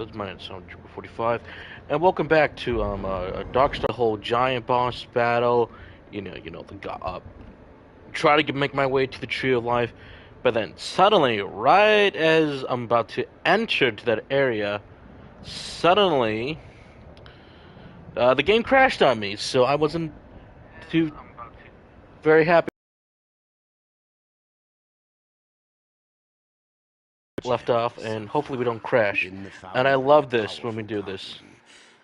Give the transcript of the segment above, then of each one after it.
This is my name is 45, and welcome back to a Darkstar whole giant boss battle. Try to make my way to the Tree of Life, but then suddenly, right as I'm about to enter to that area, suddenly the game crashed on me. So I wasn't too very happy. Left off, and hopefully we don't crash. And I love this when we do this.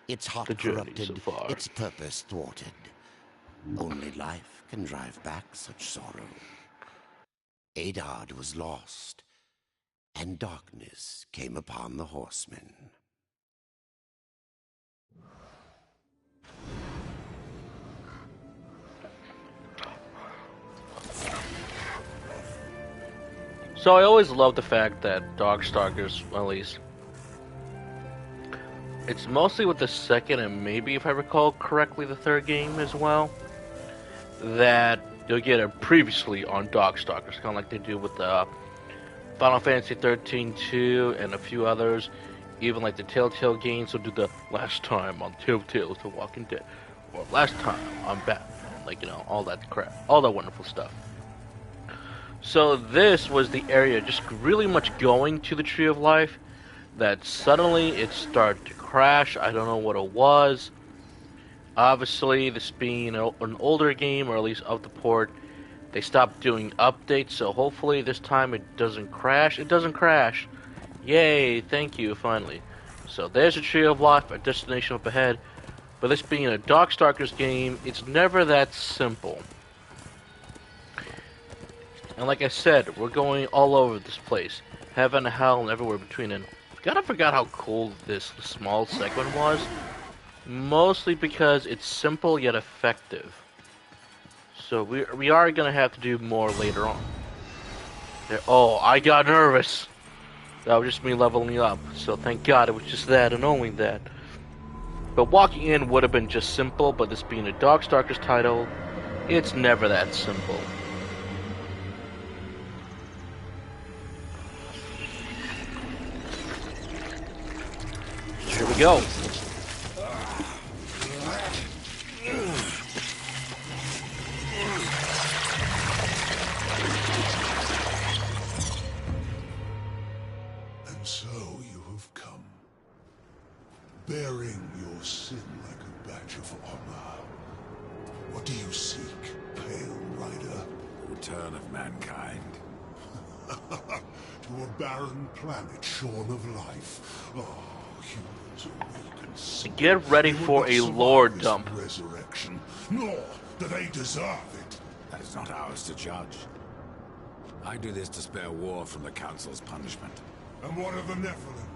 Its heart The journey so corrupted, far. its purpose thwarted. Only life can drive back such sorrow. Adard was lost, and darkness came upon the horsemen. So I always love the fact that Darkstalkers, at least, it's mostly with the second and maybe, if I recall correctly, the third game as well, that you'll get it previously on Darkstalkers, kind of like they do with the Final Fantasy 13 2 and a few others. Even like the Telltale games will do the last time on Telltale's The Walking Dead, or last time on Batman, all that crap, all that wonderful stuff. So this was the area just really much going to the Tree of Life, that suddenly it started to crash. I don't know what it was. Obviously, this being an older game, or at least of the port, they stopped doing updates, so hopefully this time it doesn't crash. It doesn't crash. Yay, thank you, finally. So there's a Tree of Life, a destination up ahead. But this being a Darkstalkers game, it's never that simple. And like I said, we're going all over this place. Heaven, hell, and everywhere between. And I kind of forgot how cool this small segment was. Mostly because it's simple yet effective. So we are going to have to do more later on. Oh, I got nervous. That was just me leveling up. So thank God it was just that and only that. But walking in would have been just simple, but this being a Darkstalkers title, it's never that simple. Here we go. And so you have come, bearing your sin like a badge of honor. What do you seek, Pale Rider? The return of mankind. To a barren planet shorn of life. Oh, humans awaken. Get ready for a lore dump. Resurrection, nor do they deserve it. That is not ours to judge. I do this to spare war from the Council's punishment. And what of the Nephilim?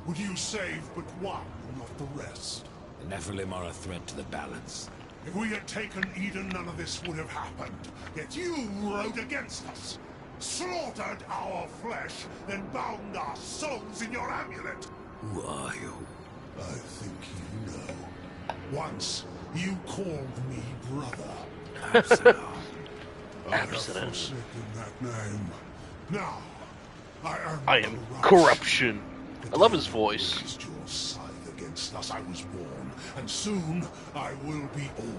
Would you save but one and not the rest? The Nephilim are a threat to the balance. If we had taken Eden, none of this would have happened. Yet you rode against us. Slaughtered our flesh, then bound our souls in your amulet. Who are you? I think you know. Once, you called me brother. Absalom. I have forsaken that name. Now, I am corruption. I love his voice. Raised your scythe against us, I was born, and soon I will be old.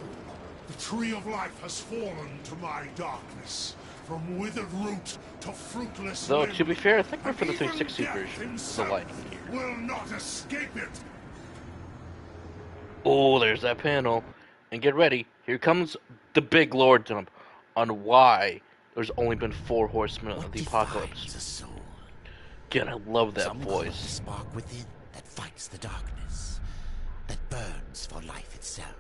The Tree of Life has fallen to my darkness. From withered root to fruitless Though, limb, to be fair, I think we're for the and even 360 death version. The himself light here. will not escape it. Oh, there's that panel. And get ready. Here comes the big lore dump on why there's only been 4 horsemen of the apocalypse. A soul? Again, I love that Some call it the voice. spark within that fights the darkness, that burns for life itself.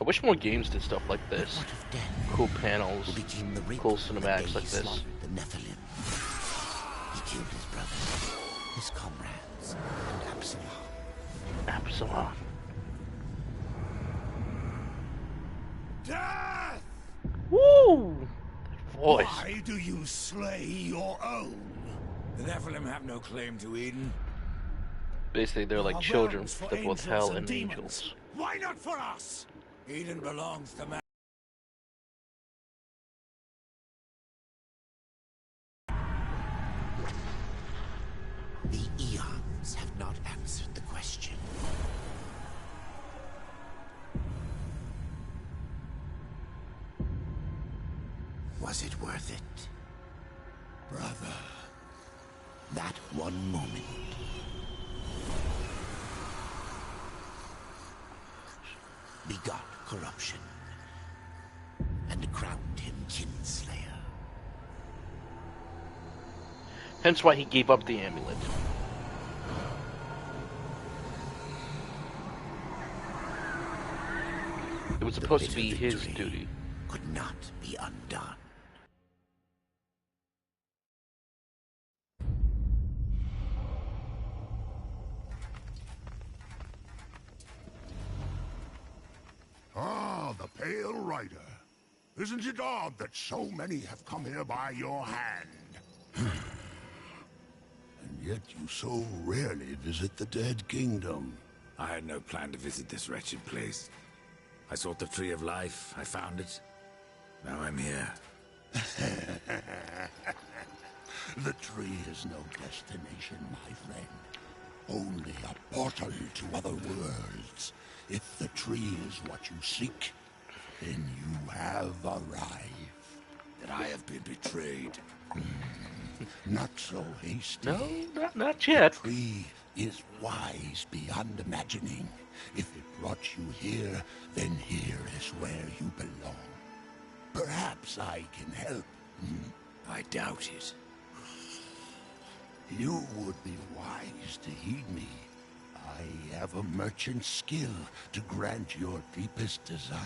I wish more games did stuff like But this. what of death? Cool panels, Who became the reaper cool the cinematics day like he this. slaughtered the Nephilim. He killed his brothers, his comrades, and Absalom. Absalom. Death! Woo! That voice. Why do you slay your own? The Nephilim have no claim to Eden. Basically, they're like Our children realms for for both angels hell and and demons. angels. Why not for us? Eden belongs to man. The eons have not answered the Was it worth it? Brother. That one moment. Begot corruption. And crowned him Kinslayer. Hence why he gave up the amulet. It was supposed to be his duty. Could not be undone. Ah, the Pale Rider. Isn't it odd that so many have come here by your hand? And yet you so rarely visit the Dead Kingdom. I had no plan to visit this wretched place. I sought the Tree of Life, I found it. Now I'm here. The tree is no destination, my friend. Only a portal to other worlds. If the tree is what you seek, then you have arrived. That I have been betrayed. Not so hasty. No, not yet. The tree is wise beyond imagining. If it brought you here, then here is where you belong. Perhaps I can help. I doubt it. You would be wise to heed me. I have a merchant's skill to grant your deepest desire.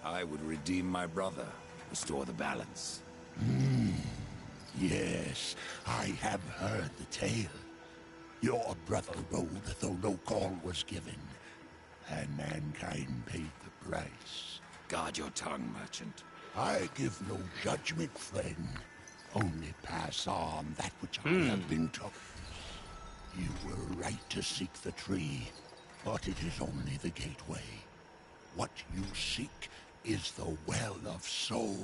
I would redeem my brother, restore the balance. Yes, I have heard the tale. Your brother rode, though no call was given, and mankind paid the price. Guard your tongue, merchant. I give no judgment, friend. Only pass on that which I have been taught. You were right to seek the tree, but it is only the gateway. What you seek is the Well of Souls.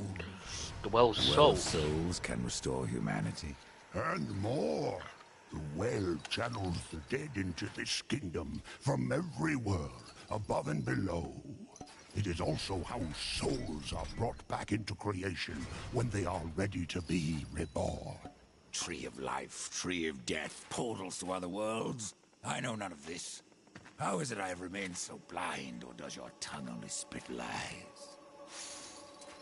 The Well of Well, Souls. souls can restore humanity. And more. The well channels the dead into this kingdom from every world, above and below. It is also how souls are brought back into creation when they are ready to be reborn. Tree of life, tree of death, portals to other worlds. I know none of this. How is it I have remained so blind, or does your tongue only spit lies?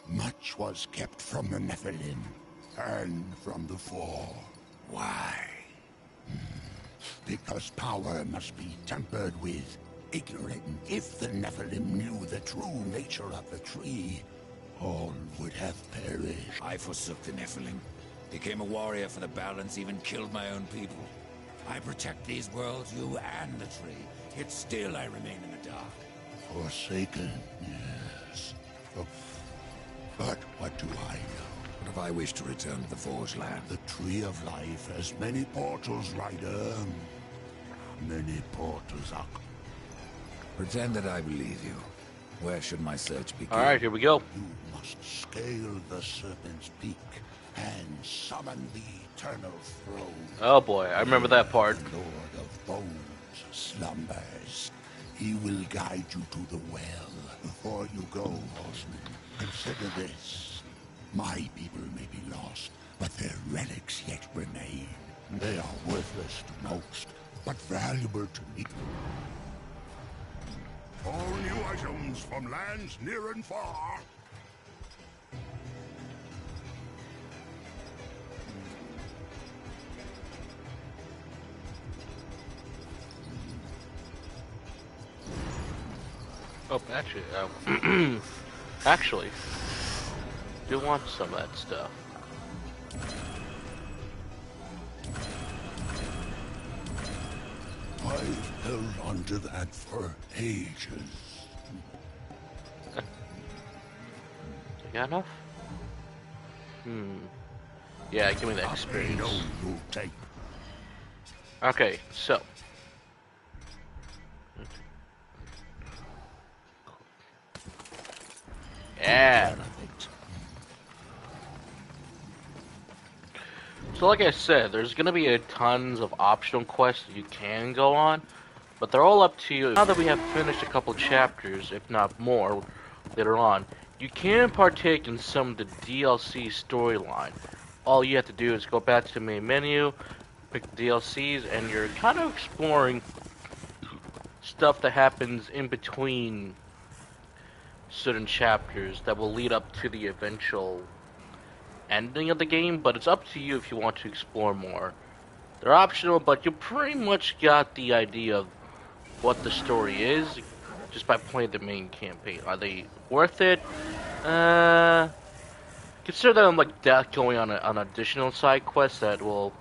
Much was kept from the Nephilim, and from the Fall. Why? Because power must be tempered with ignorance. If the Nephilim knew the true nature of the tree, all would have perished. I forsook the Nephilim, became a warrior for the balance, even killed my own people. I protect these worlds, you and the tree, yet still I remain in the dark. Forsaken, yes. But what do I know? What if I wish to return to the Forge Land? The Tree of Life has many portals, Rider. Many portals are... Pretend that I believe you. Where should my search begin? Alright, here we go. You must scale the Serpent's Peak and summon the Eternal Throne. Oh boy, I remember that part. The Lord of Bones slumbers. He will guide you to the well. Before you go, horseman, consider this. My people may be lost, but their relics yet remain. They are worthless to most, but valuable to me. All new items from lands near and far. Oh, actually, do want some of that stuff. I've held onto that for ages. You got enough? Yeah, give me that I experience. know you'll take. Okay, so. Yeah. So like I said, there's going to be tons of optional quests that you can go on, but they're all up to you. Now that we have finished a couple chapters, if not more, later on, you can partake in some of the DLC storyline. All you have to do is go back to the main menu, pick the DLCs, and you're kind of exploring stuff that happens in between certain chapters that will lead up to the eventual ending of the game, but it's up to you if you want to explore more. They're optional, but you pretty much got the idea of what the story is just by playing the main campaign. Are they worth it? Consider them like Death going on an additional side quest that will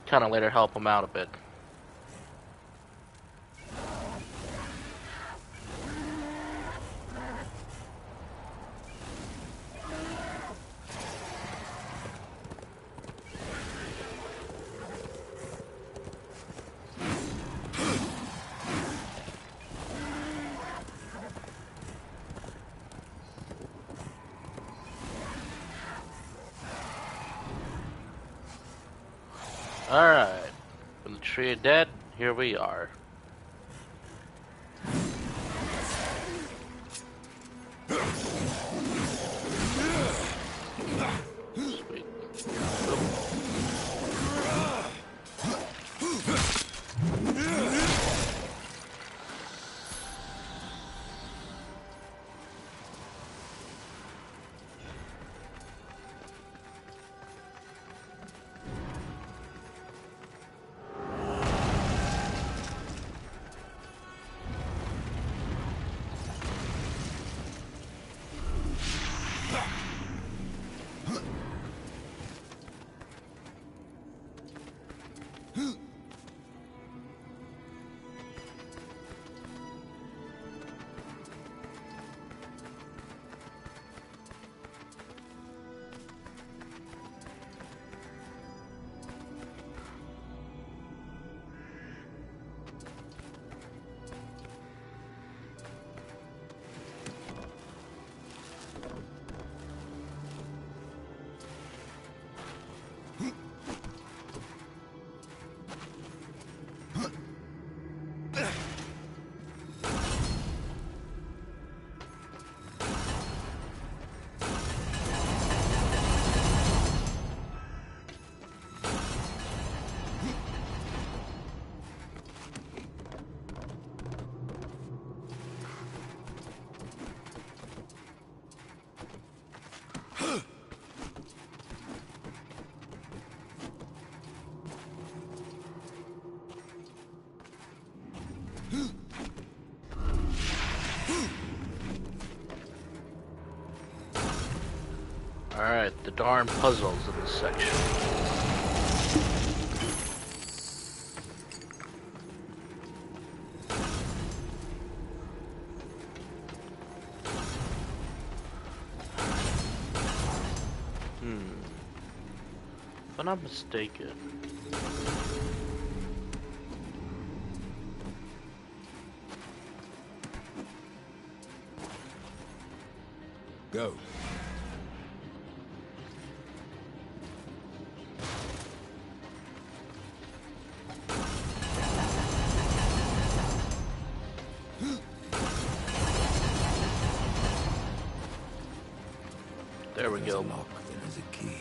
kind of later help them out a bit. Alright, from the Tree of Dead, here we are. Sweet. Alright, the darn puzzles in this section. If I'm not mistaken. Go. There we go. There's a lock, then there's a key.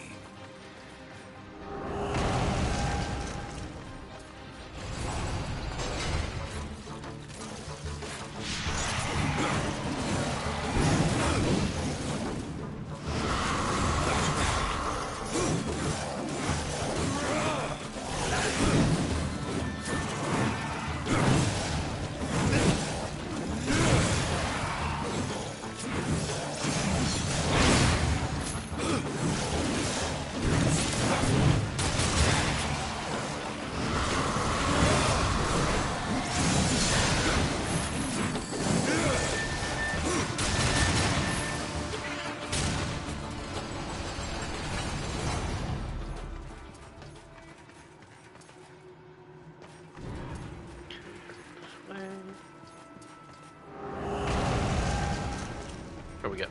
Here we go.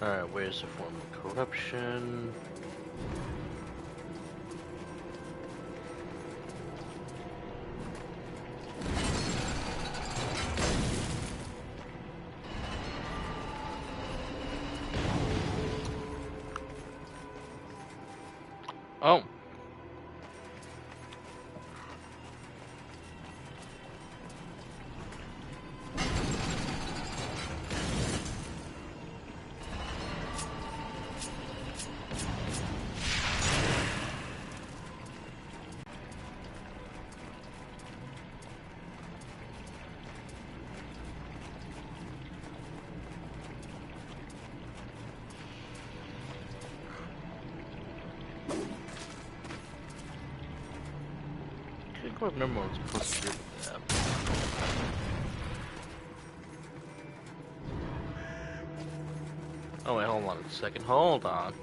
Alright, where's the form of corruption? Oh. I can't quite remember what I was supposed to do with that. Oh wait, hold on a second. Hold on.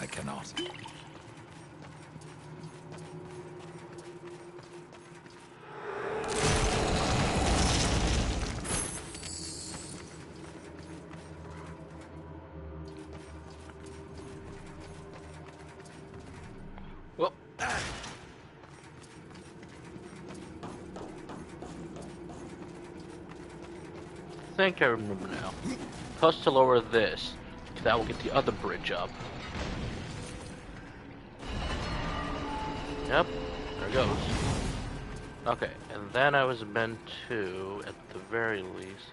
I cannot. Well, I think I remember now. Plus to lower this, that will get the other bridge up. Yep, there it goes. Okay, and then I was meant to, at the very least...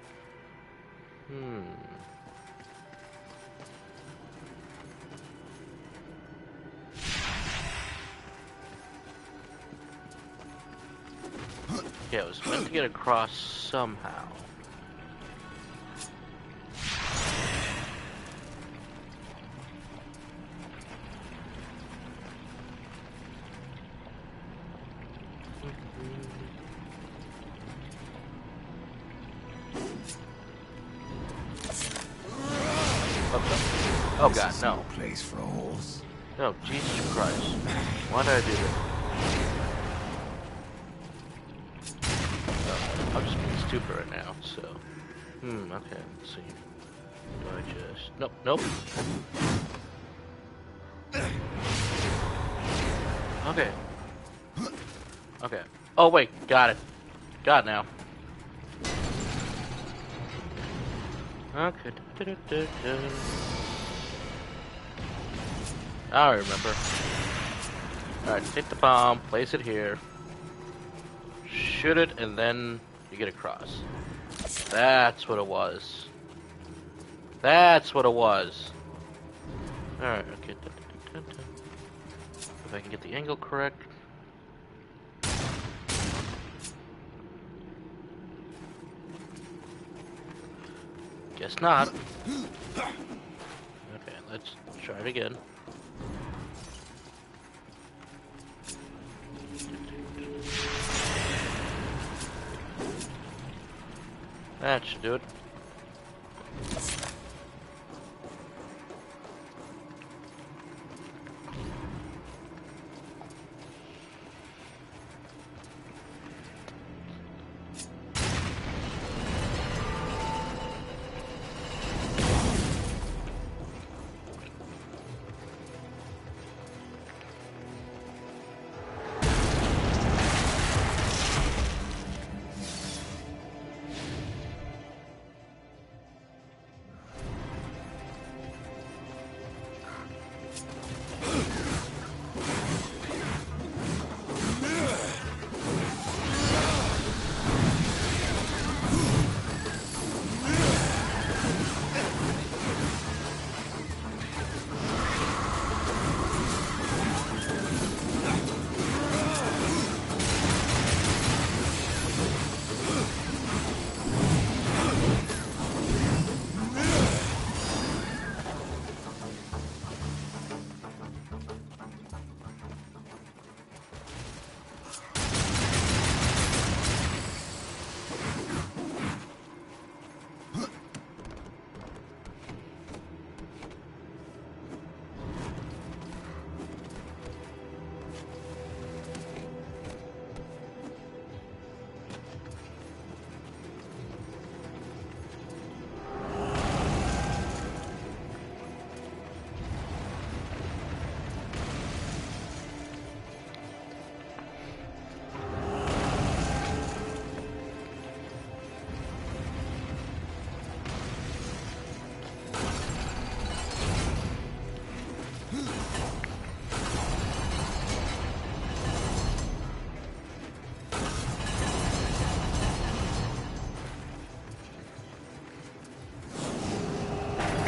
Yeah, I was meant to get across somehow. Oh god, no. Place for a horse. No, Jesus Christ. Why did I do this? Oh, I'm just being stupid right now, so... okay, let's see. Do I just... Nope, nope. Okay. Okay. Oh, wait, got it. Got it now. Okay. I remember. Alright, take the bomb, place it here. Shoot it, and then you get across. That's what it was. That's what it was. Alright, okay. If I can get the angle correct. Guess not. Okay, let's try it again. That should do it.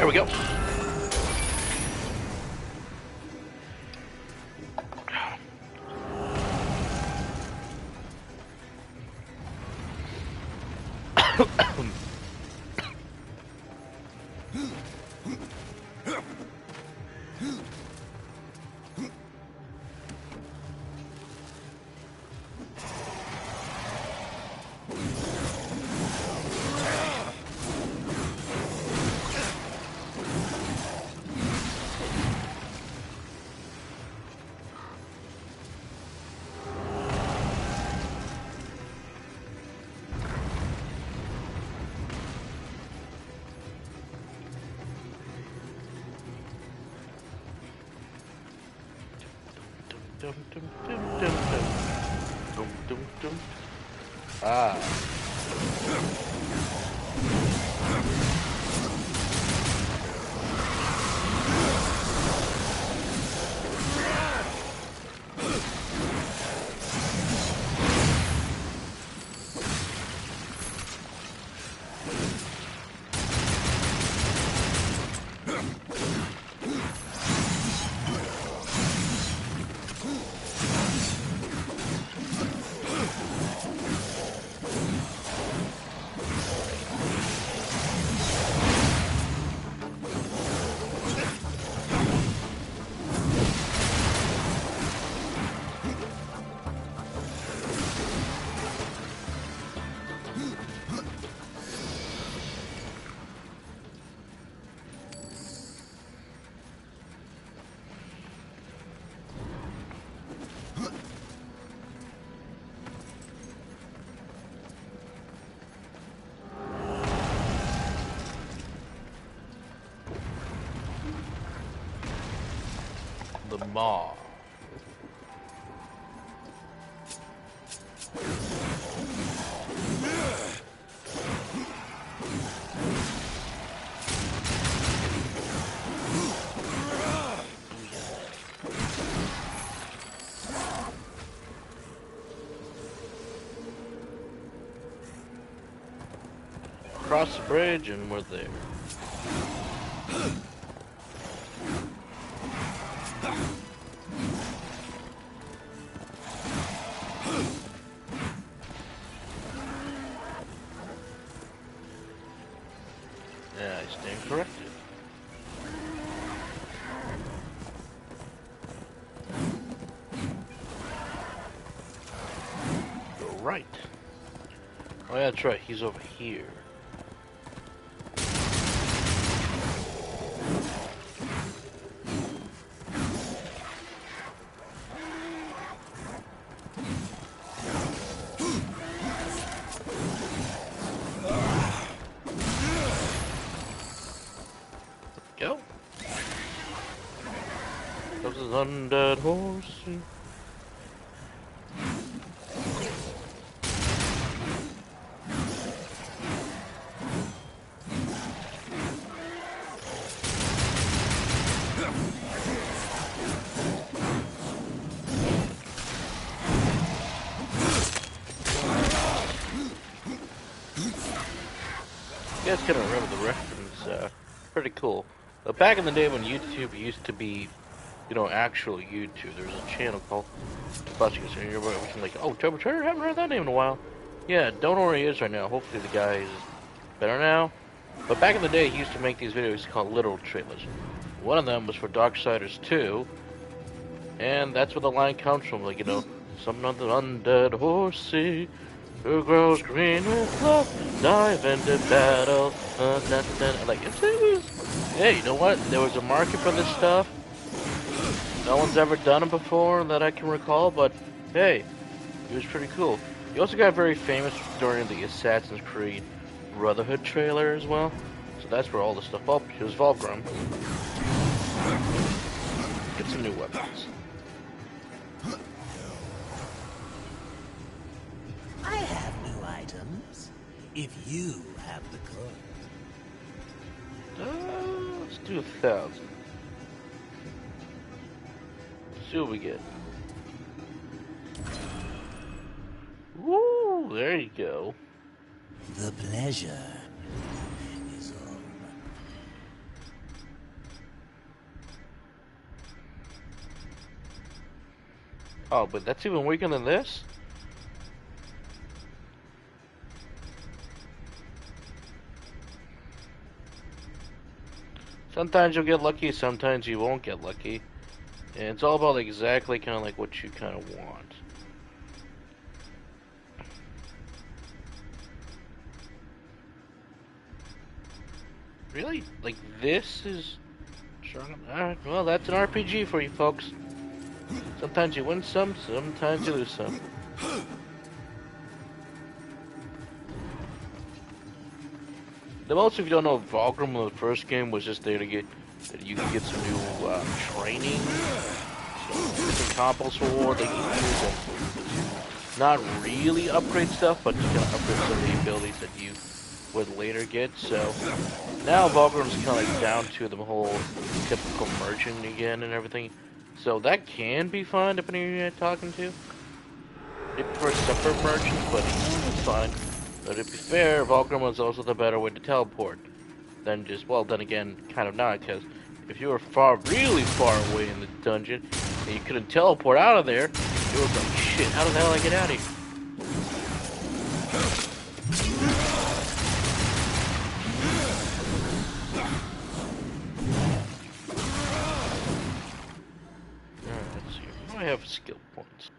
There we go. Dum, dum, dum, dum, dum. Dum, dum, dum. Ah. The maw. Cross the bridge and we're there. Yeah, I stand corrected. Go right. Oh yeah, that's right, he's over here. Go. This is undead horse. You guys kind of remember the reference, pretty cool. Back in the day when YouTube used to be, you know, actual YouTube, there was a channel called Buskus, and everybody was like, oh, Turbo Turner, haven't heard that name in a while. Yeah, don't know where he is right now. Hopefully the guy is better now. But back in the day, he used to make these videos called literal trailers. One of them was for Darksiders 2, and that's where the line comes from, like, you know, some other undead horsey who grows green with love, dive into battle, like, it was, hey, you know what, there was a market for this stuff. No one's ever done it before that I can recall, but hey, it was pretty cool. He also got very famous during the Assassin's Creed Brotherhood trailer as well, so that's where all the stuff up. He was Volgrim. Get some new weapons. I have new items, if you have the goods. Let's do 1,000. See what we get. Woo! There you go. The pleasure is all Oh, but that's even weaker than this? Sometimes you'll get lucky, sometimes you won't get lucky. And it's all about exactly kind of like what you kind of want. Really? Like this is strong? Alright, well that's an RPG for you folks. Sometimes you win some, sometimes you lose some. The most, if you don't know, Valgrim in the first game was just there to get that you can get some new training, some different combos for war that you can use, and not really upgrade stuff, but just kind of upgrade some of the abilities that you would later get. So now Valgrim's kind of like down to the whole typical merchant again and everything. So that can be fun depending on who you're talking to. They prefer separate merchants, but it's fine. But to be fair, Valgrim was also the better way to teleport than just, well, then again, kind of not, because if you were really far away in the dungeon and you couldn't teleport out of there, you were like, shit, how the hell do I get out of here? Alright, let's see. What do I have skill points?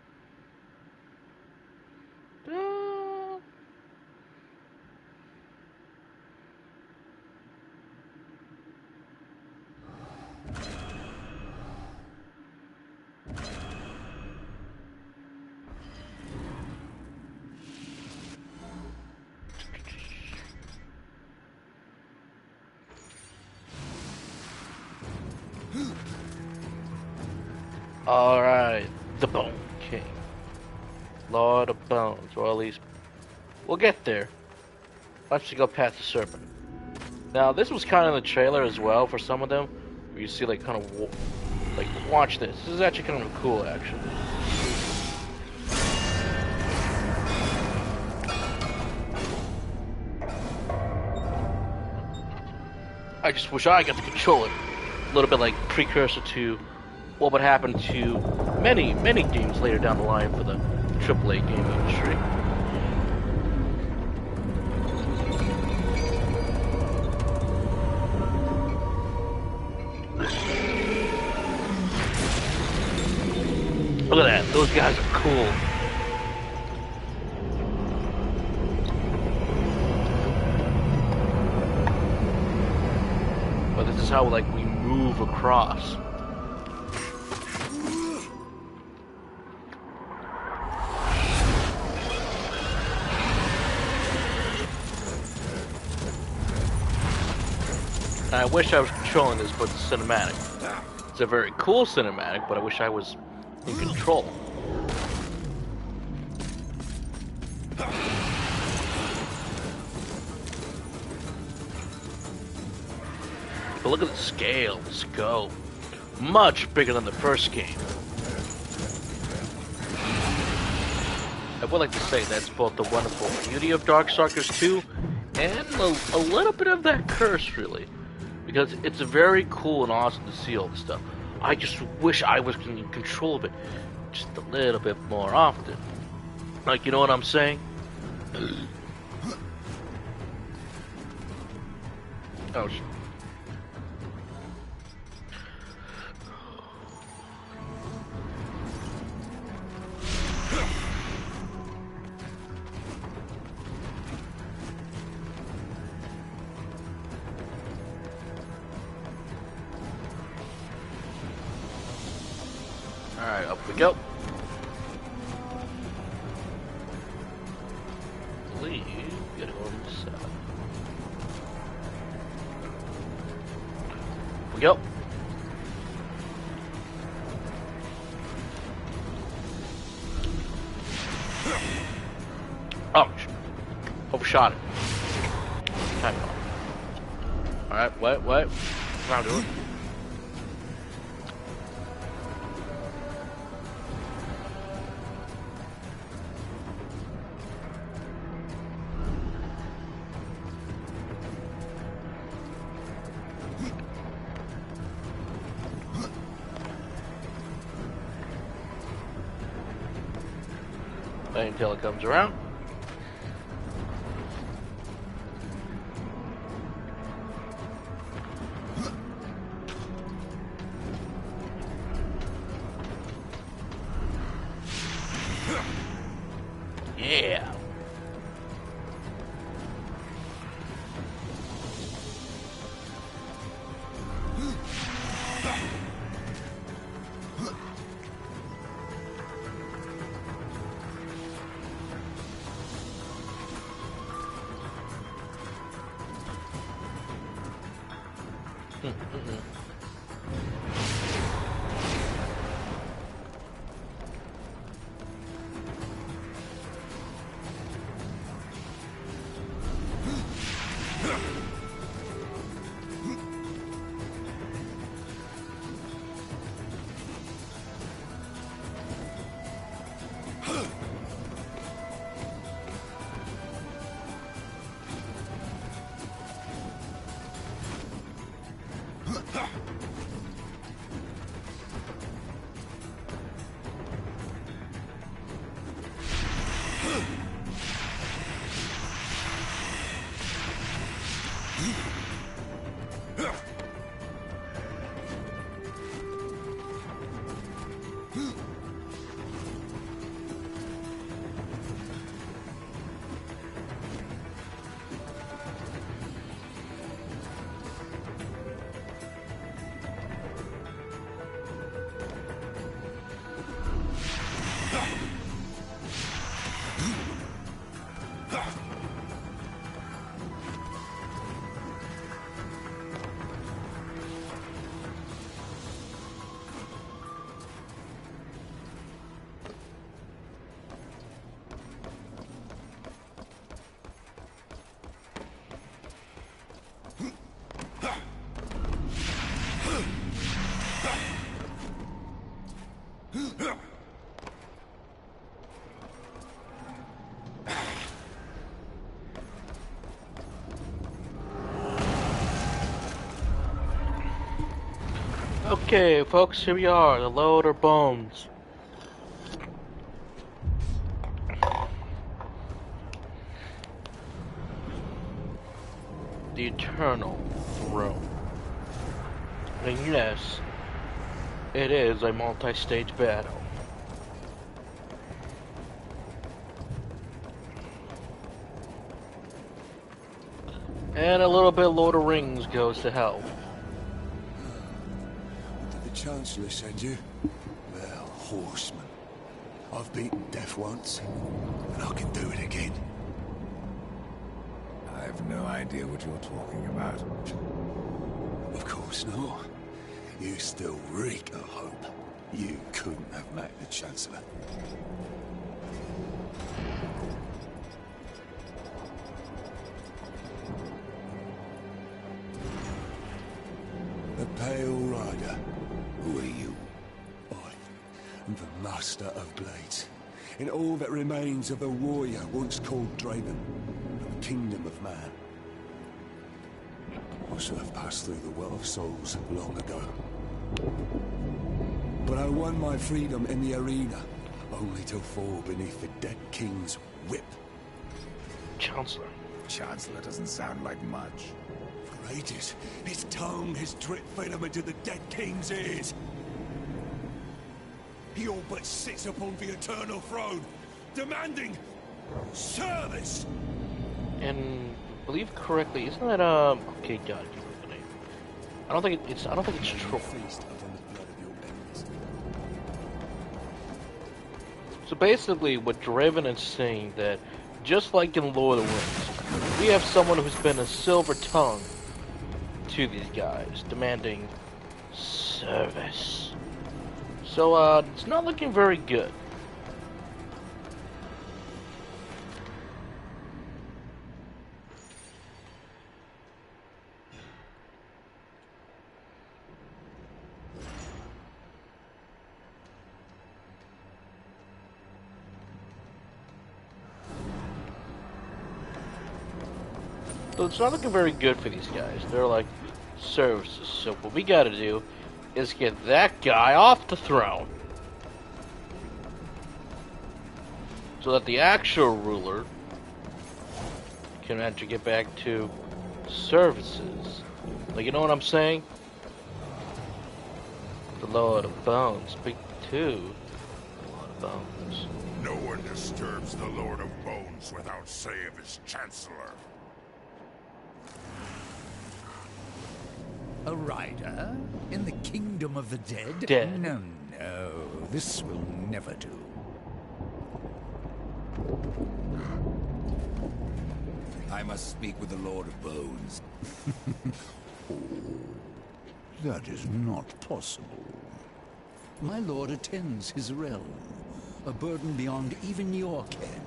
Alright, the Bone King. Lord of Bones, or at least we'll get there once we go past the serpent. Now, this was kind of in the trailer as well for some of them, where you see like kind of like, watch this. This is actually kind of cool, actually. I just wish I got to control it. A little bit like precursor to what would happen to many, many games later down the line for the AAA game industry. Look at that, those guys are cool. But this is how like we move across. I wish I was controlling this, but it's cinematic. It's a very cool cinematic, but I wish I was in control. But look at the scale, the scope. Much bigger than the first game. I would like to say that's both the wonderful beauty of Darksiders 2 and a little bit of that curse, really. Because it's very cool and awesome to see all this stuff. I just wish I was in control of it just a little bit more often. Like, you know what I'm saying? Oh, shit. Alright, up we go. Please get on the side. Up we go. Oh, overshot it. Alright, what? Now do it. until it comes around. Yeah. Okay, folks, here we are, the Lord of Bones. The Eternal Throne. And yes, it is a multi-stage battle. And a little bit Lord of Rings goes to hell. Did the Chancellor send you? Well, horseman. I've beaten death once, and I can do it again. I have no idea what you're talking about. Of course not. You still reek of hope. You couldn't have met the Chancellor. The Pale Rider. Who are you? I am the Master of Blades, and all that remains of the warrior once called Draven, from the kingdom of man. I should have passed through the Well of Souls long ago. But I won my freedom in the arena, only to fall beneath the dead king's whip. Chancellor. Chancellor doesn't sound like much. For ages, his tongue has dripped venom into the dead king's ears. He all but sits upon the eternal throne, demanding service. And I believe correctly, isn't that okay, God, give me the name. I don't think it's Troy. So basically, what Draven is saying that, just like in Lord of the Rings, we have someone who's been a silver tongue to these guys, demanding service. So, it's not looking very good. So it's not looking very good for these guys. They're like, services. So what we gotta do is get that guy off the throne. so that the actual ruler can actually get back to services. Like, you know what I'm saying? The Lord of Bones. Speak to the Lord of Bones. No one disturbs the Lord of Bones without say of his Chancellor. A rider? In the kingdom of the dead? Dead. No, no. This will never do. I must speak with the Lord of Bones. That is not possible. My lord attends his realm. A burden beyond even your ken,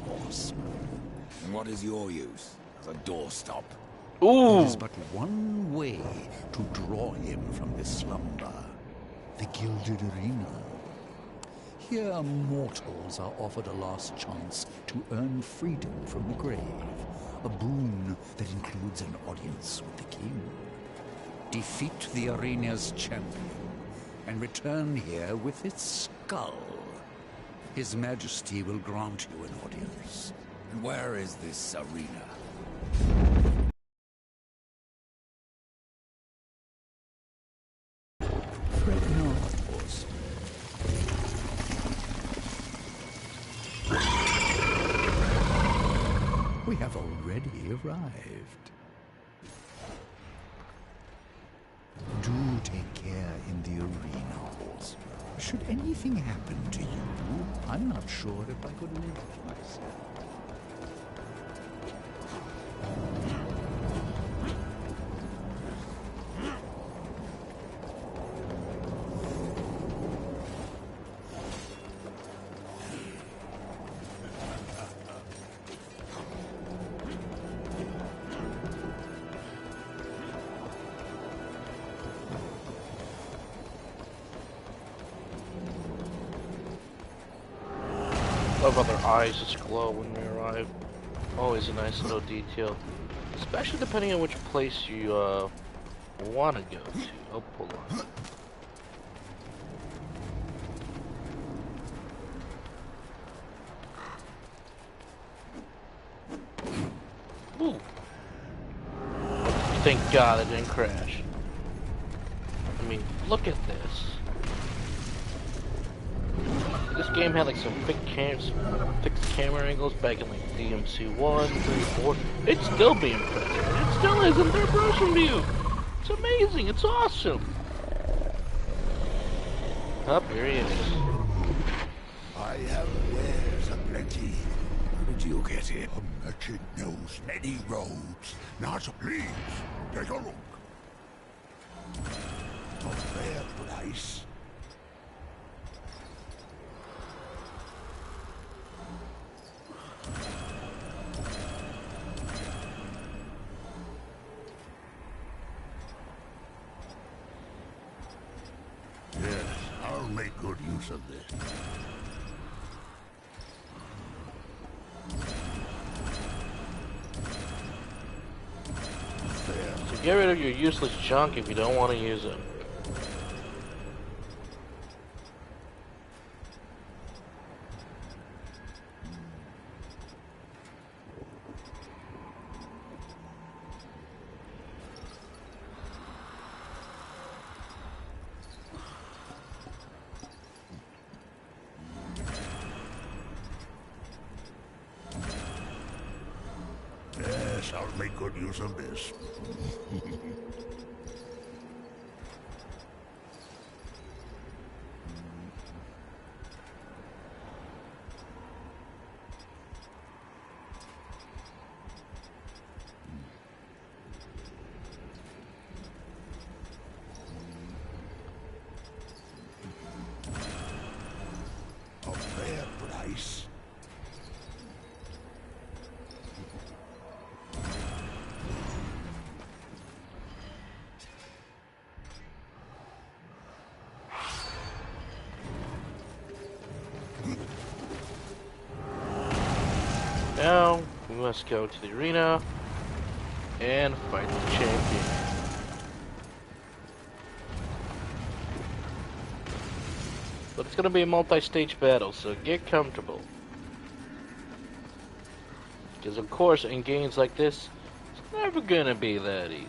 horseman. And what is your use? As a doorstop? Ooh! There is but one way to draw him from his slumber. The Gilded Arena. Here mortals are offered a last chance to earn freedom from the grave. A boon that includes an audience with the king. Defeat the arena's champion and return here with its skull. His Majesty will grant you an audience. And where is this arena? Fret not, horse. We have already arrived. Do take care in the arena, horse. Should anything happen to you, I'm not sure if I could live myself. Love how their eyes just glow when they arrive. Always a nice little detail. Especially depending on which place you want to go to. Oh, pull on. Ooh. Thank God it didn't crash. I mean, look at this. This game had like some fixed camera angles back in like DMC 1, 3, 4. It's still being present. It still is in third person view. It's amazing. It's awesome. Up here he is. I have wares aplenty. How did you get here? A merchant knows many roads. Now, please, take a look. A fair price. Yes, I'll make good use of this. So get rid of your useless junk if you don't want to use it. Yes, I'll make good use of this. A fair price. Now, we must go to the arena and fight the champion. But it's gonna be a multi-stage battle, so get comfortable. Because of course, in games like this, it's never gonna be that easy.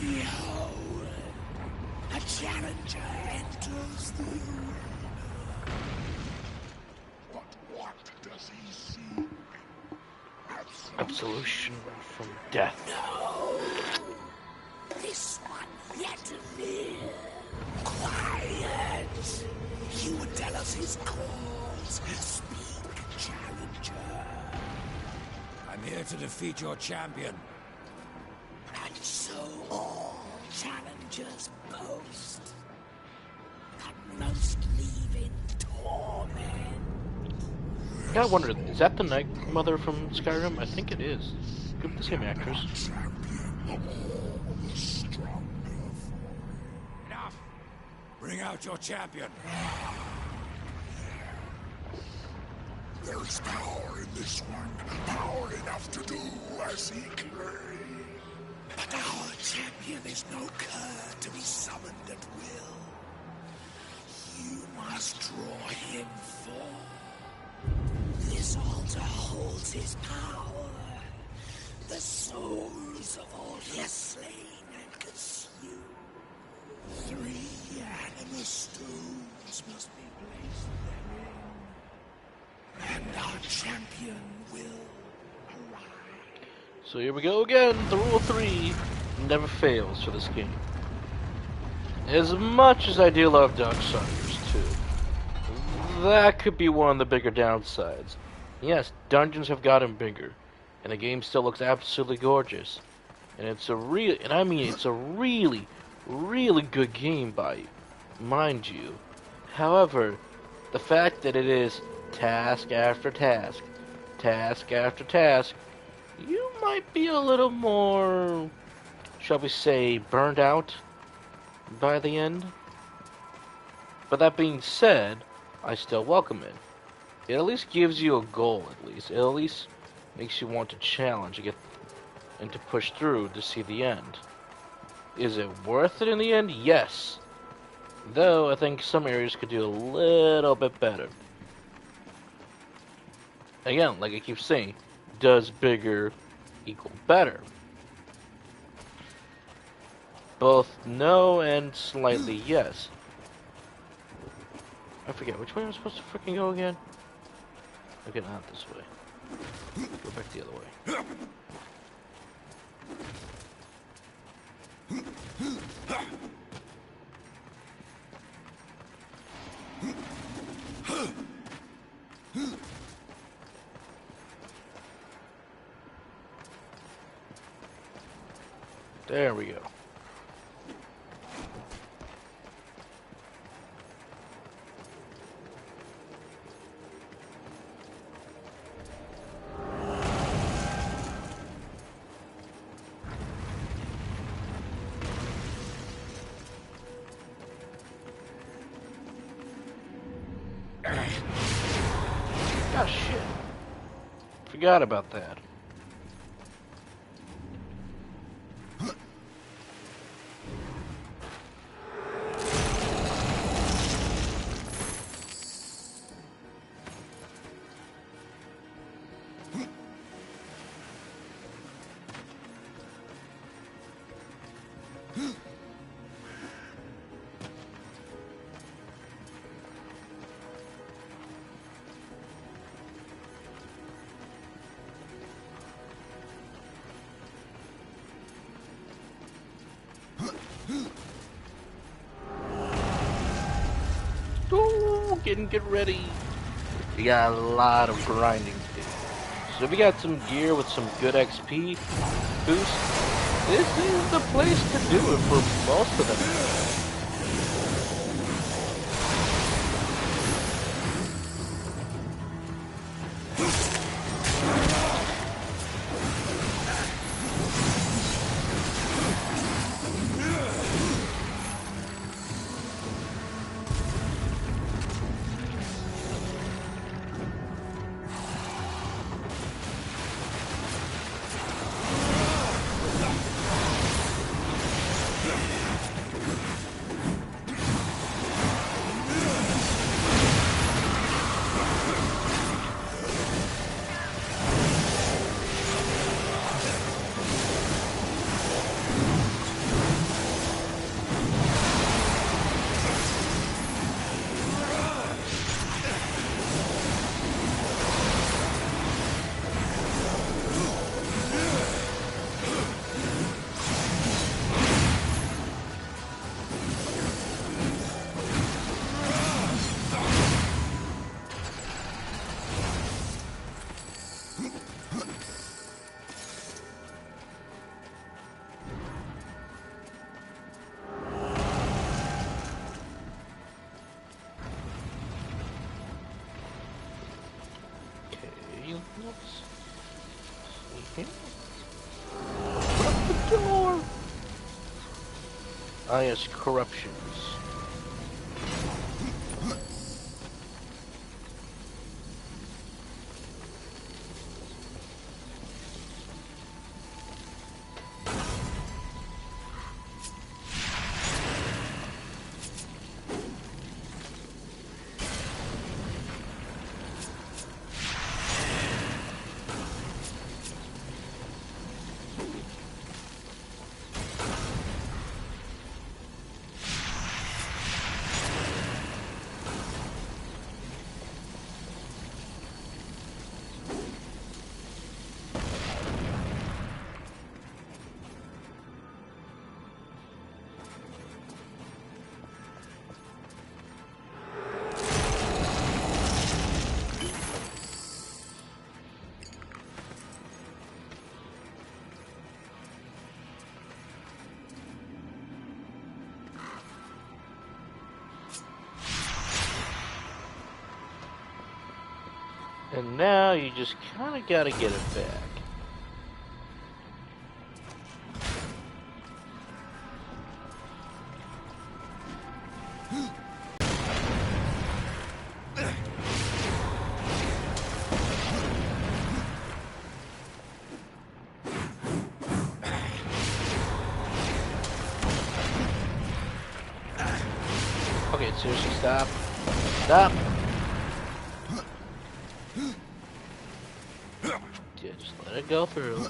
Behold, a challenger enters the arena. But what does he see? Absolution from death. No, this one yet to live. Quiet. He would tell us his cause. Speak, challenger. I'm here to defeat your champion. And so all challengers boast. But most leave in torment. I gotta wonder, is that the Night Mother from Skyrim? I think it is. Good with the same actress. Enough! Bring out your champion. There is power in this one. Power enough to do as he claims. But our champion is no cur to be summoned at will. You must draw him forth. This altar holds his power. The souls of all he has slain and consumed. 3 animal stones must be placed therein. And our champion will arrive. So here we go again. The rule 3 never fails for this game. As much as I do love Darksiders 2, that could be one of the bigger downsides. Yes, dungeons have gotten bigger, and the game still looks absolutely gorgeous. And it's a really, really good game mind you. However, the fact that it is task after task, task after task, you might be a little more, shall we say, burned out by the end. But that being said, I still welcome it. It at least gives you a goal, at least. It at least makes you want to challenge and to push through to see the end. Is it worth it in the end? Yes. Though, I think some areas could do a little bit better. Again, like I keep saying, does bigger equal better? Both no and slightly yes. I forget, which way am I supposed to freaking go again? Okay, not this way. Go back the other way. There we go. Oh shit. Forgot about that. get ready. We got a lot of grinding to do. So we got some gear with some good XP boost. This is the place to do it for most of them. Ah, yes, corruptions. And now you just kind of got to get it back. Okay, seriously, stop. Stop! Yeah, just let it go through.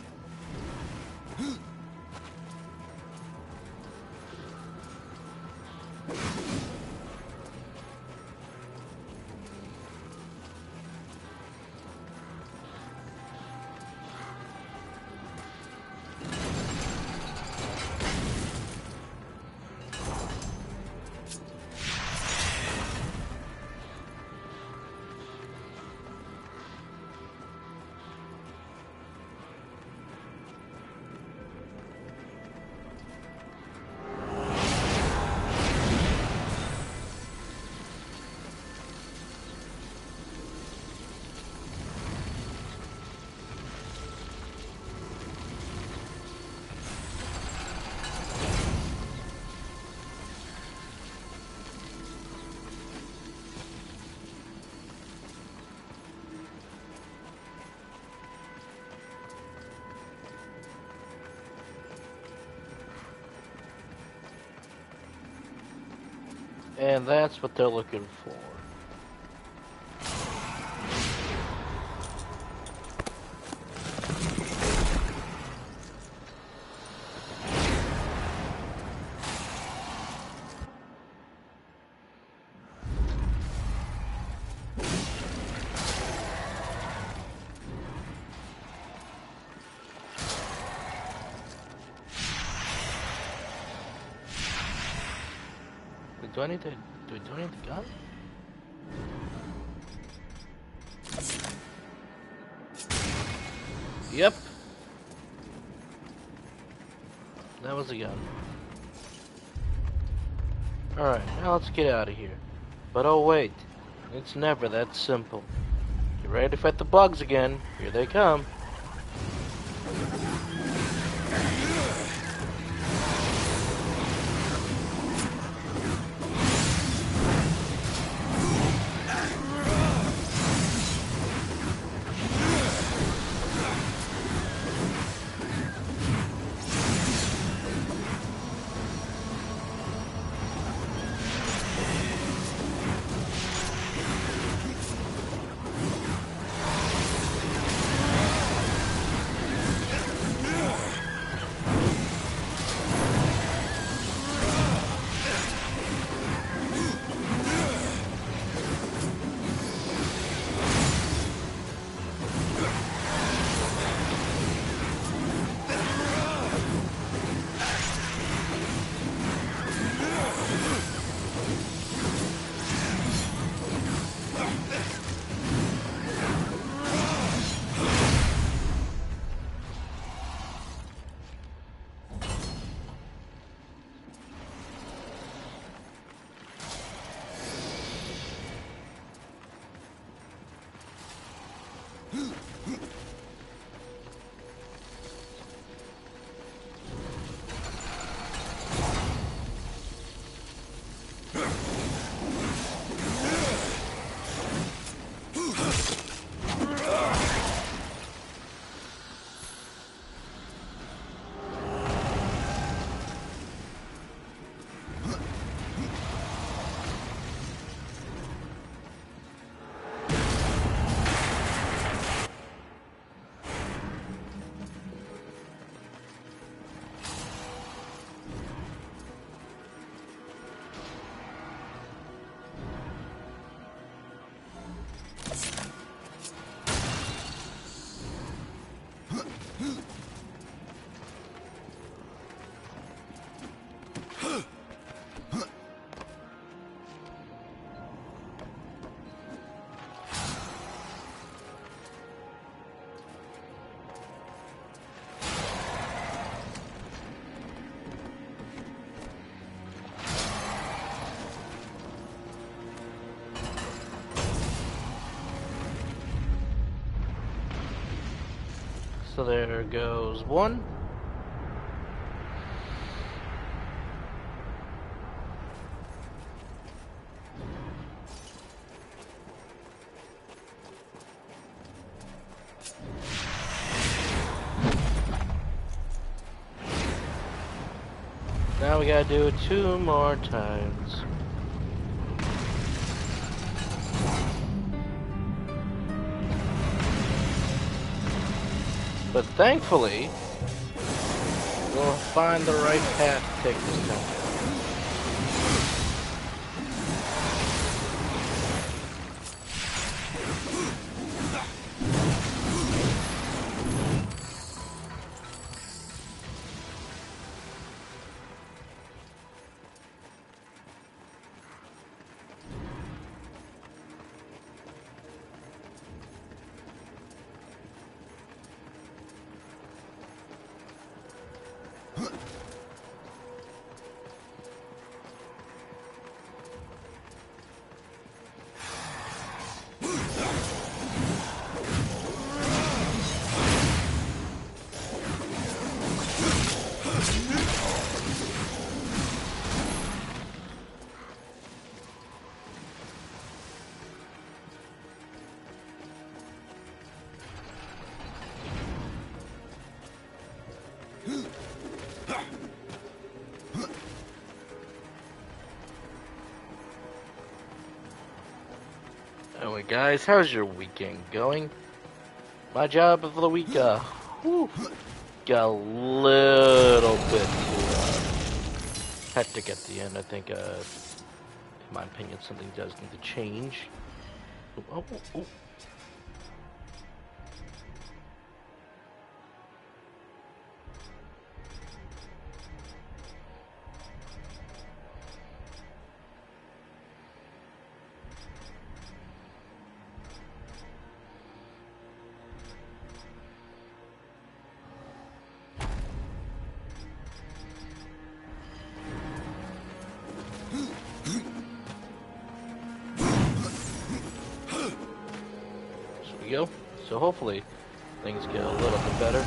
And that's what they're looking for. Do I need the gun? Yep. That was a gun. Alright, now let's get out of here. But oh wait, it's never that simple. Get ready to fight the bugs again. Here they come. So there goes one. Now we gotta do it 2 more times. But thankfully, we'll find the right path to take this time. Anyway, guys, how's your weekend going? My job of the week, whew, got a little bit hectic at the end. I think, in my opinion, something does need to change. Oh, oh, oh. go. So hopefully things get a little bit better.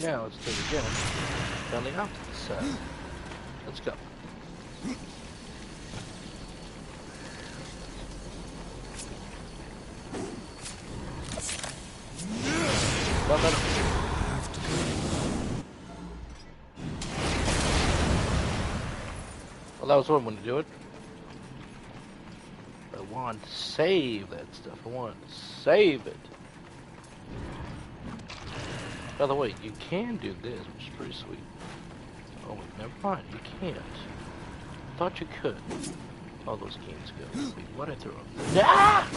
Now let's do it again. Down the opposite side. Let's go. Well, that was one way to do it. I want to save that stuff. I want to save it. By the way, you can do this, which is pretty sweet. Oh, wait, never mind. You can't. I thought you could. All those games go. Wait, what I throw? Ah!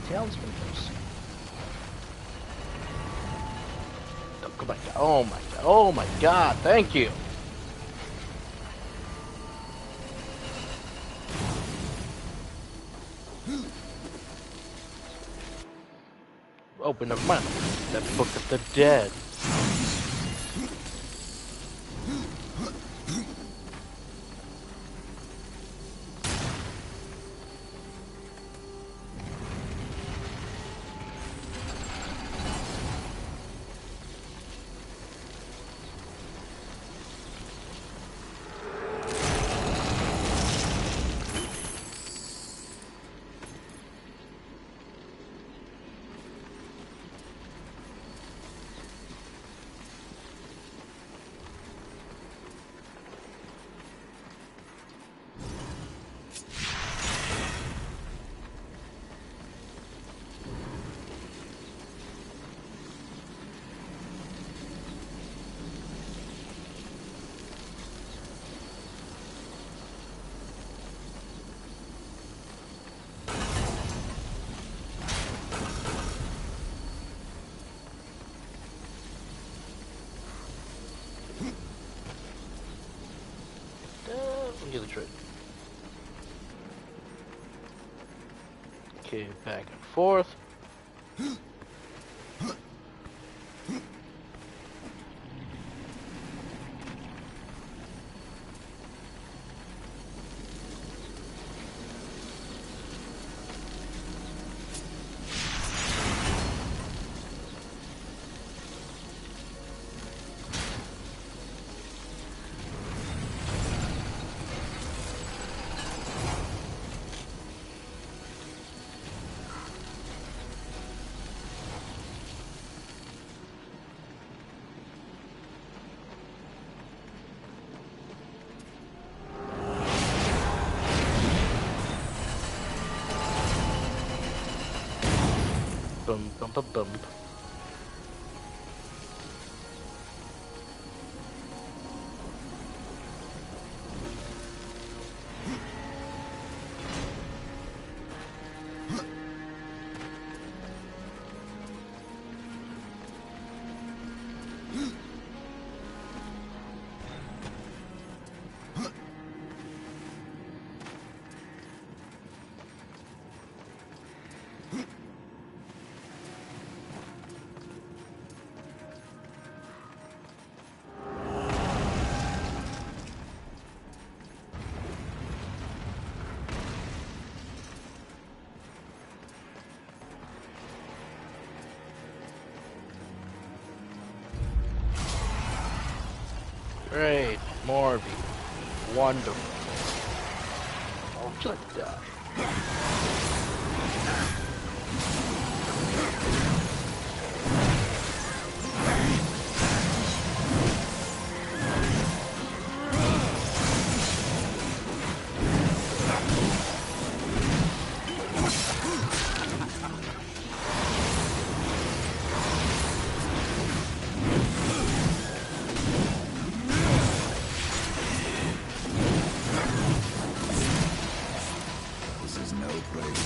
Townsman goes. Oh, come on. Oh my god. Oh my god. Thank you. Open up my that Book of the Dead. get the trick. Okay, back and forth. Bum bum bum bum. Great, more of you. Wonderful. Oh, just die. This is no place.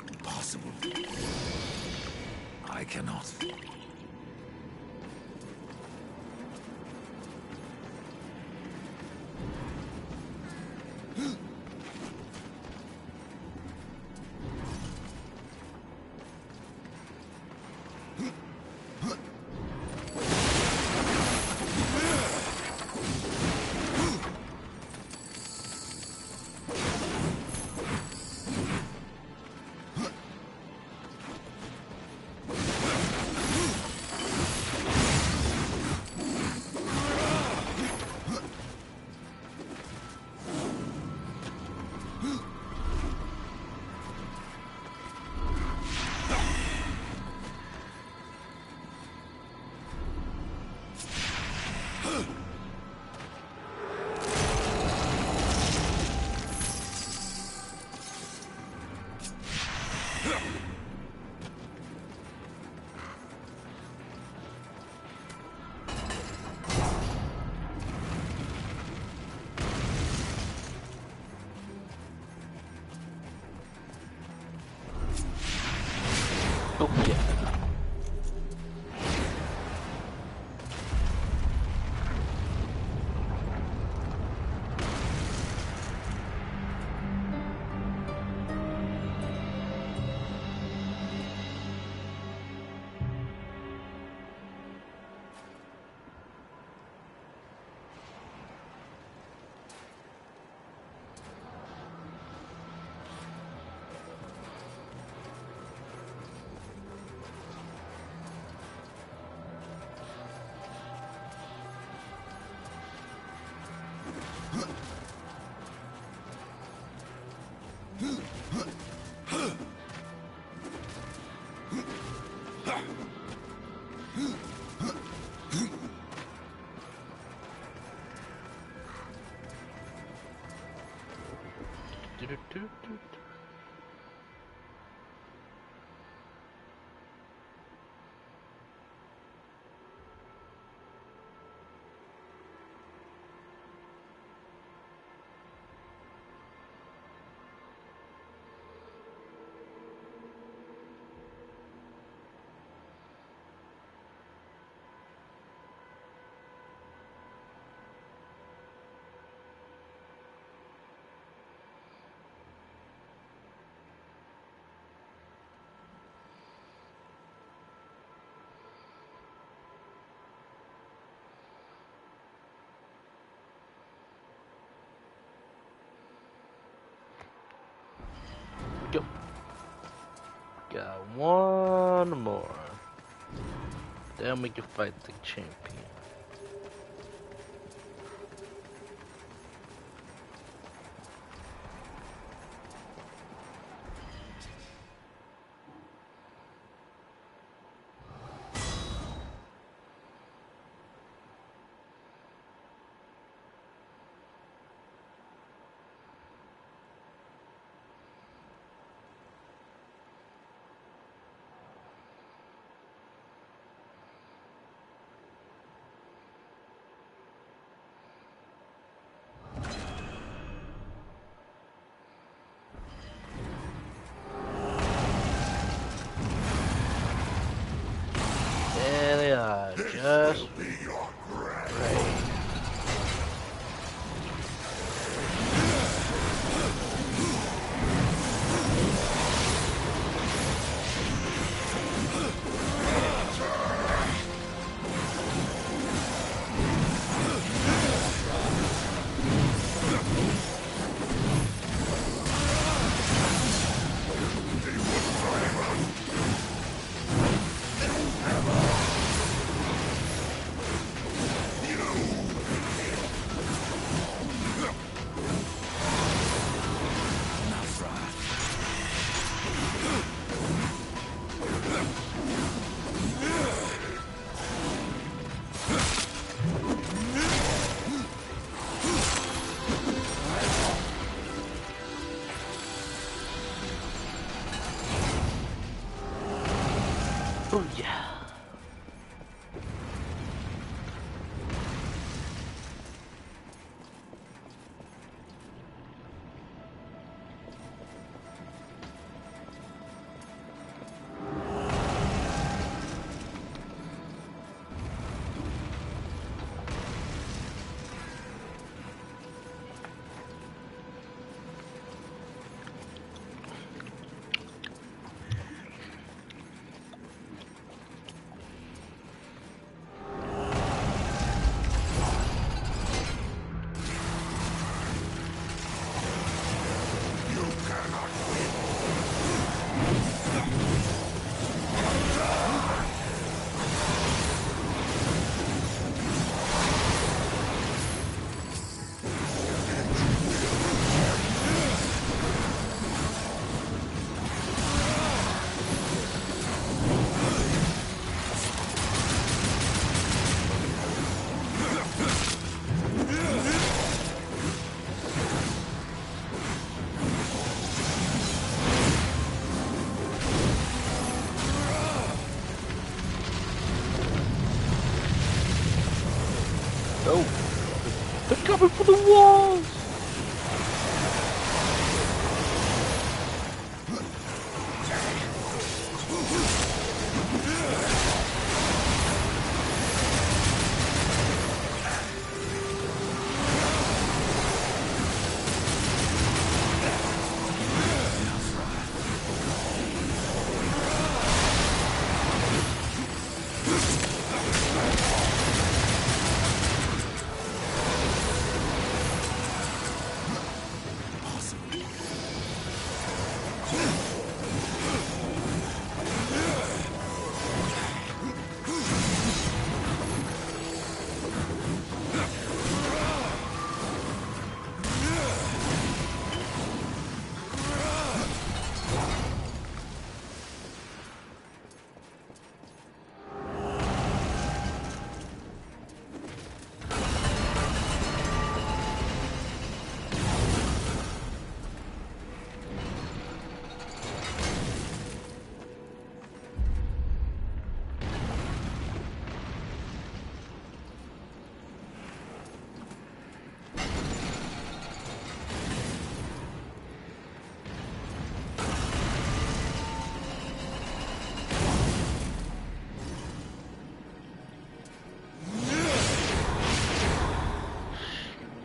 Impossible. I cannot. Oh yeah. Go. Got one more. Then we can fight the champion. There they are, just right. Oh yeah. coming for the walls!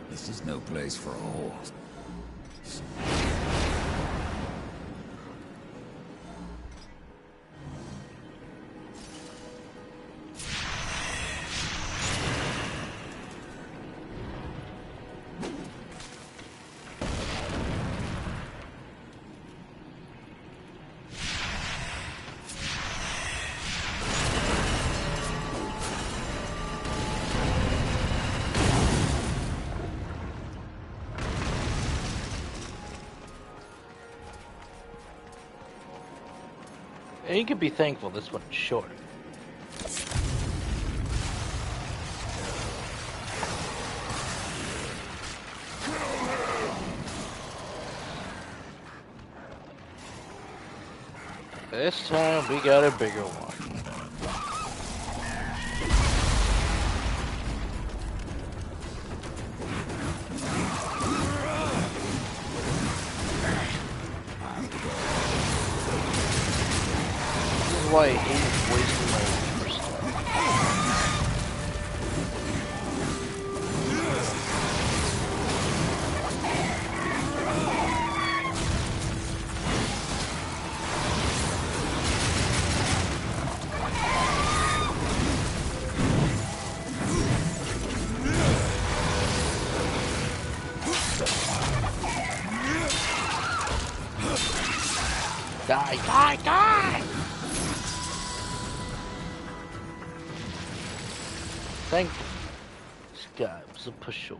This is no place for a horse. And you can be thankful this one's short. This time we got a bigger one. This is why I hate wasting my resources. Die, die, die! Thank you. This guy was a pushover.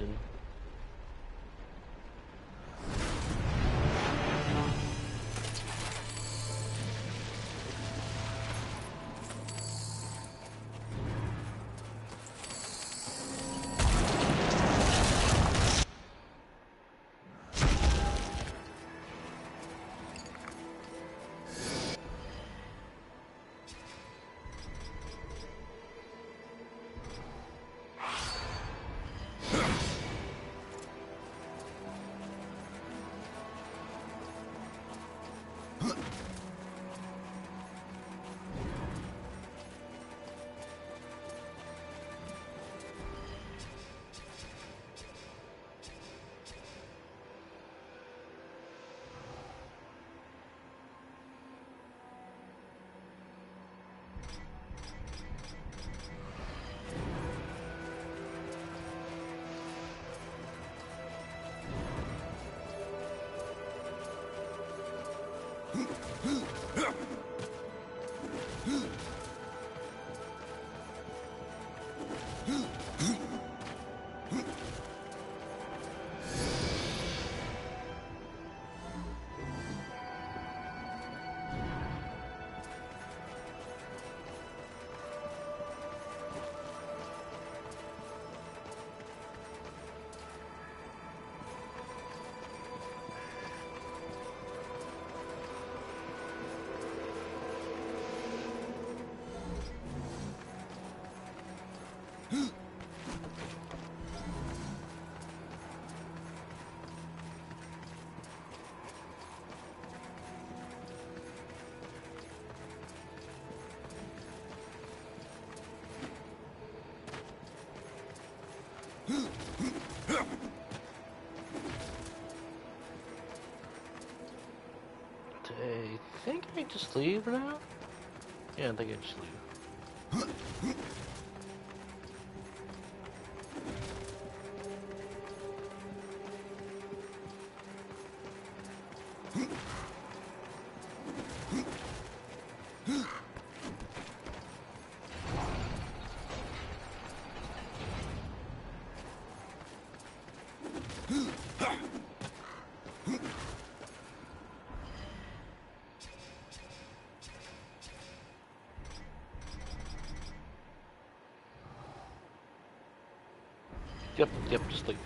mountain. I think I just leave now? Yeah, I think I just leave. Yep, just leave.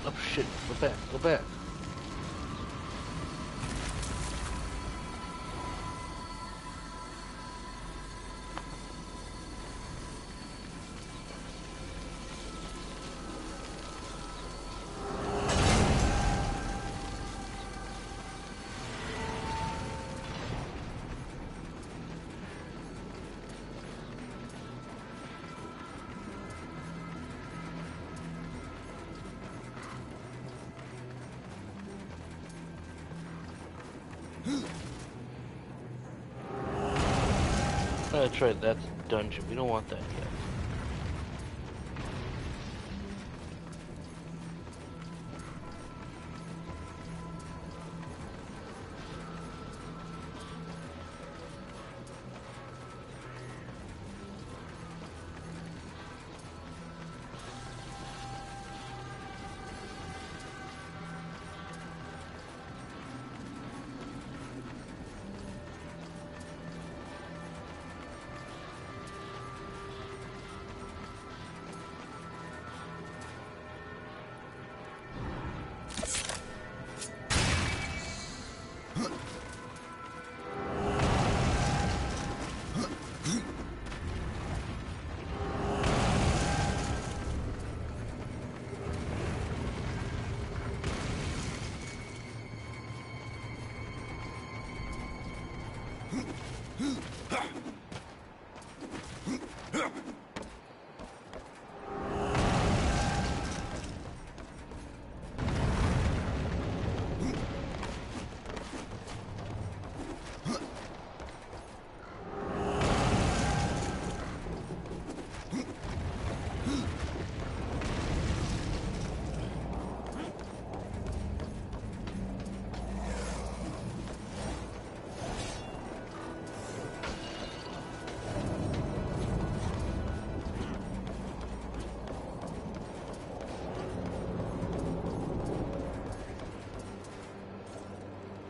Oh shit, go back. That's right, that's dungeon. We don't want that yet.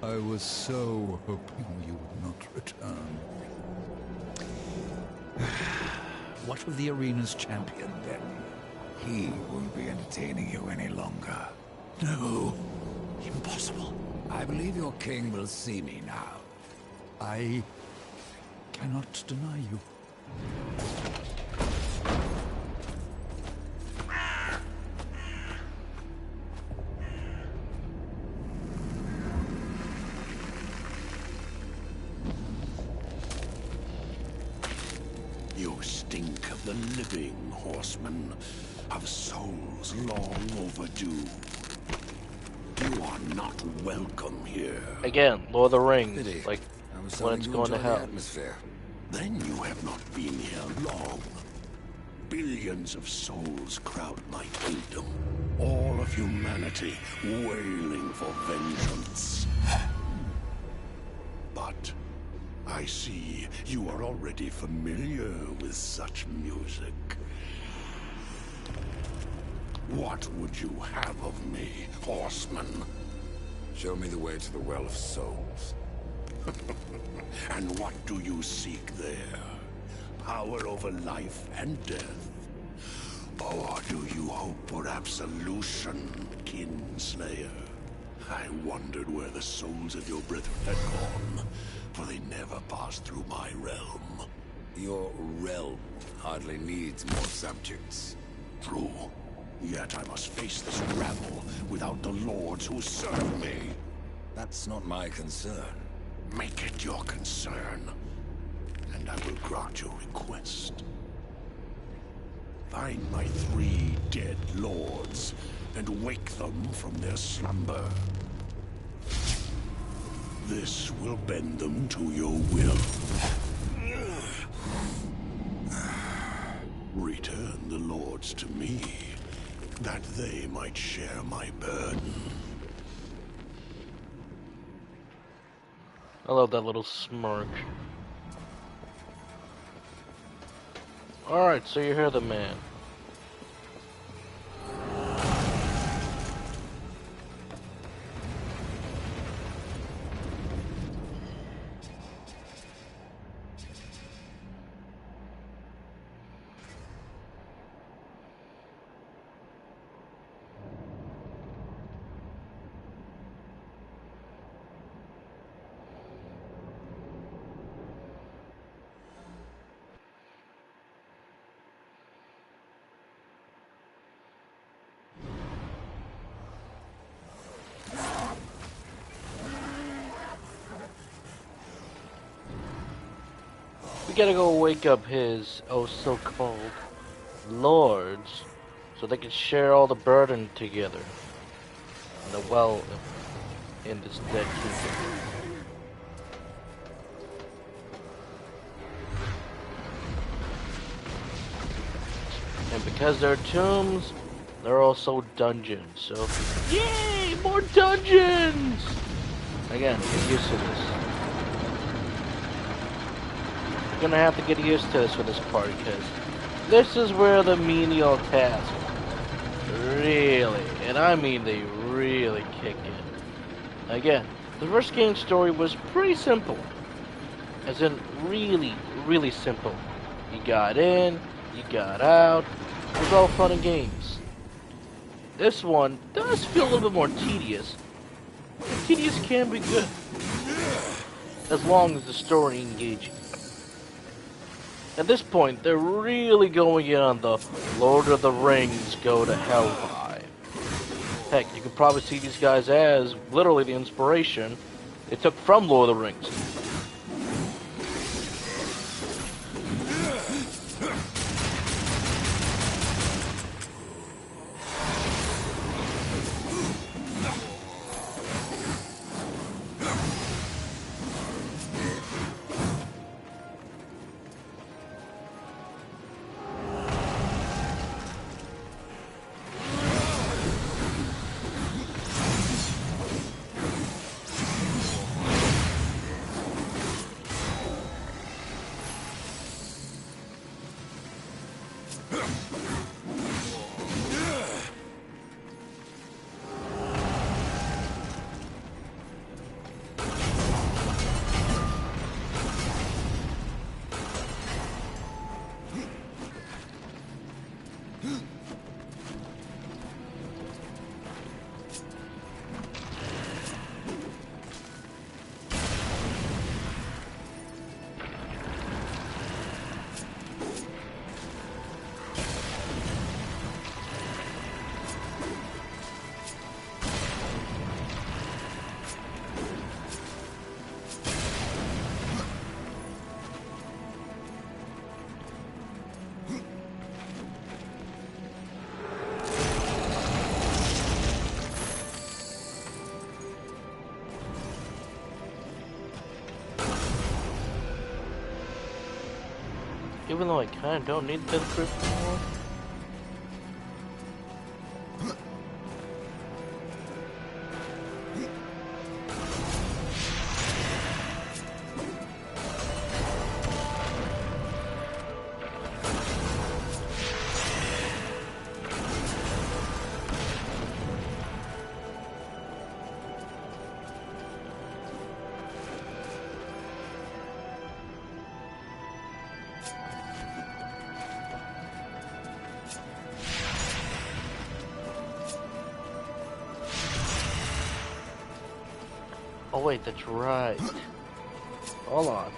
I was so hoping you would not return. What of the arena's champion, then? He won't be entertaining you any longer. No. Impossible. I believe your king will see me now. I cannot deny you. You stink of the living, horseman, of souls long overdue. You are not welcome here. Again, Lord of the Rings, Pity. like I was when starting it's to going to enjoy the hell. atmosphere. Then you have not been here long. Billions of souls crowd my kingdom. All of humanity wailing for vengeance. But I see you are already familiar with such music. What would you have of me, horseman? Show me the way to the Well of Souls. And what do you seek there? Power over life and death? Or do you hope for absolution, Kinslayer? I wondered where the souls of your brethren had gone, for they never passed through my realm. Your realm hardly needs more subjects. True. Yet I must face this rabble without the lords who serve me. That's not my concern. Make it your concern, and I will grant your request. Find my 3 dead lords, and wake them from their slumber. This will bend them to your will. Return the lords to me, that they might share my burden. I love that little smirk. Alright, so you hear the man. We gotta go wake up his oh-so-called lords so they can share all the burden together. In the well in this dead kingdom. And because they're tombs, they're also dungeons. So, yay! More dungeons! Again, get used to this. You're gonna have to get used to this for this part, because this is where the menial tasks really, and I mean they really kick in. Again, the first game's story was pretty simple. As in, really, really simple. You got in, you got out, it was all fun and games. This one does feel a little bit more tedious. And tedious can be good, as long as the story engaging. At this point, they're really going in on the Lord of the Rings go to hell vibe. Heck, you can probably see these guys as literally the inspiration they took from Lord of the Rings. Even though I kinda don't need the grip anymore. Oh wait, that's right. Hold on.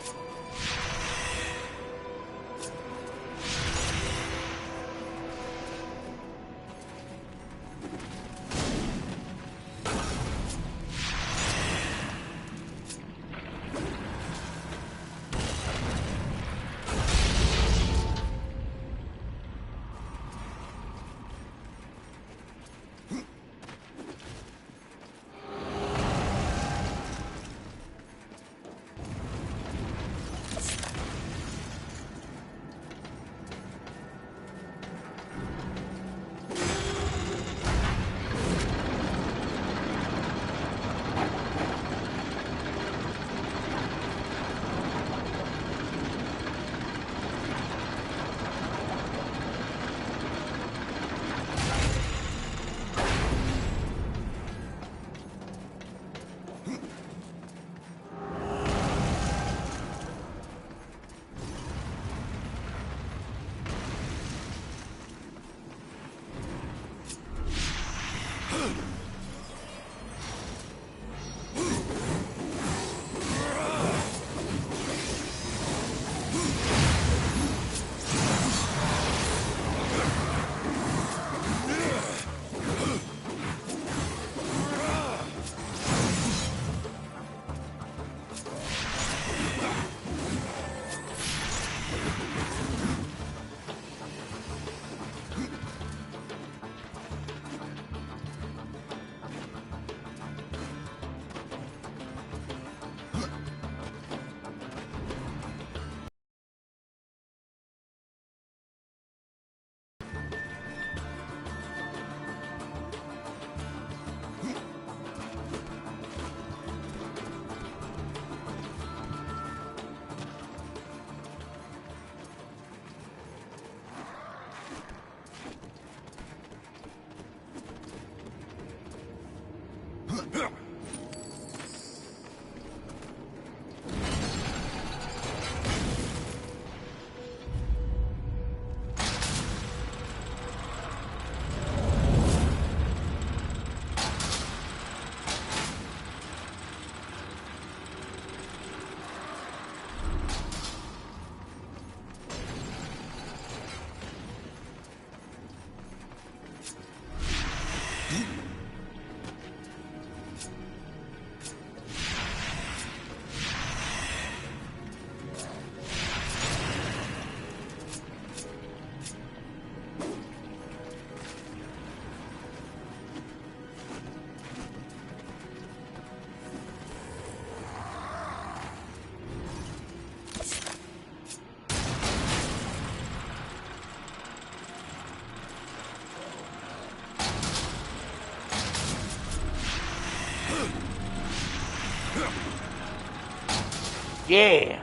Yeah!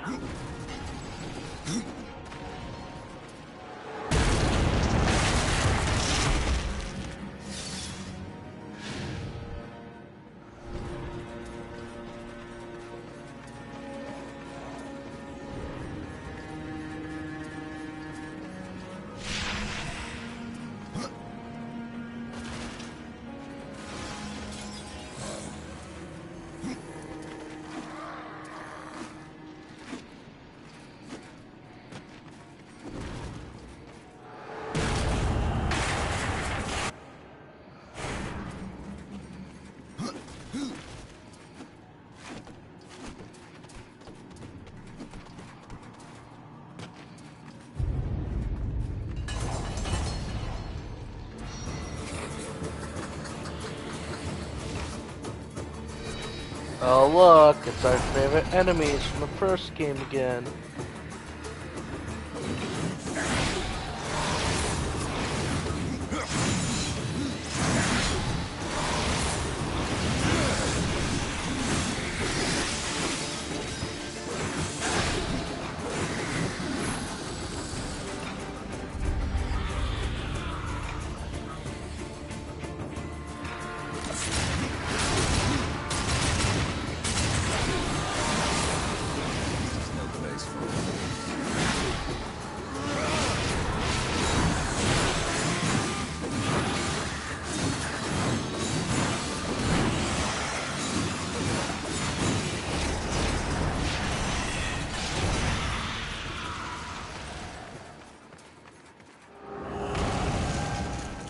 Oh look, it's our favorite enemies from the first game again.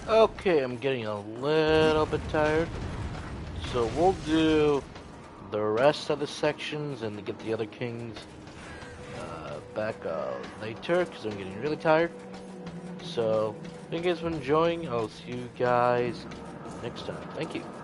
Okay, I'm getting a little bit tired, so we'll do the rest of the sections and get the other kings back later, because I'm getting really tired. So, thank you guys for enjoying. I'll see you guys next time. Thank you.